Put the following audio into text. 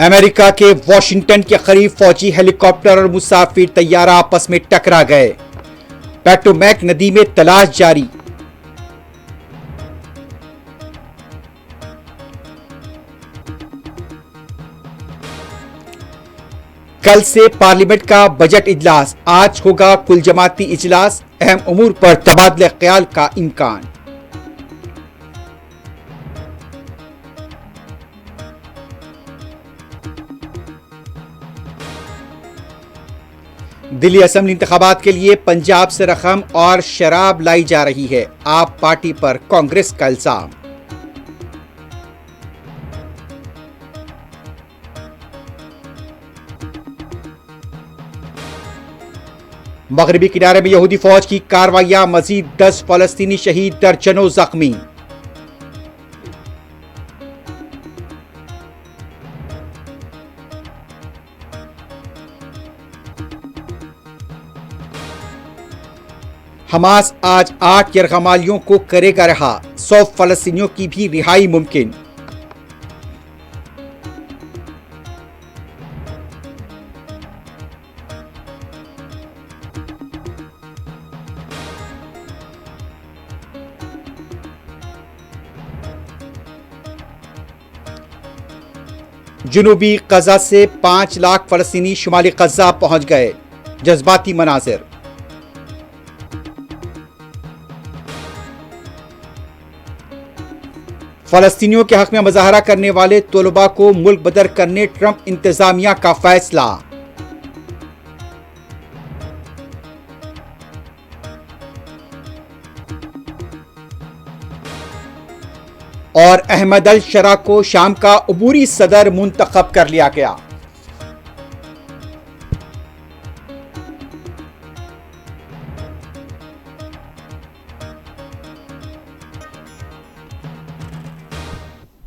America के Washington के करीब फौजी हेलीकॉप्टर और मुसाफिर तैयारा आपस में टकरा गए। पेट्रोमैक नदी में तलाश जारी। कल से पार्लियामेंट का बजट इजलास, आज होगा कुल जमाती इजलास, अहम उमूर पर तबादले ख्याल का इम्कान। दिल्ली असेंबली इंतखाबात के लिए पंजाब से रकम और शराब लाई जा रही है, आप पार्टी पर कांग्रेस का इल्जाम। मगरबी किनारे में यहूदी फौज की कार्रवाइयां, मजीद 10 फलस्तीनी शहीद, दर्जनों जख्मी। हमास आज 8 यरगमालियों को करेगा रहा, 100 फलस्तीनियों की भी रिहाई मुमकिन। जुनूबी गजा से 5 लाख फलस्तीनी शुमाली गजा पहुंच गए, जज्बाती मनाजिर। फलस्तीनियों के हक में मुजाहरा करने वाले तलबा को मुल्क बदर करने ट्रंप इंतजामिया का फैसला। और अहमद अल शरा को शाम का अबूरी सदर मुंतखब कर लिया गया।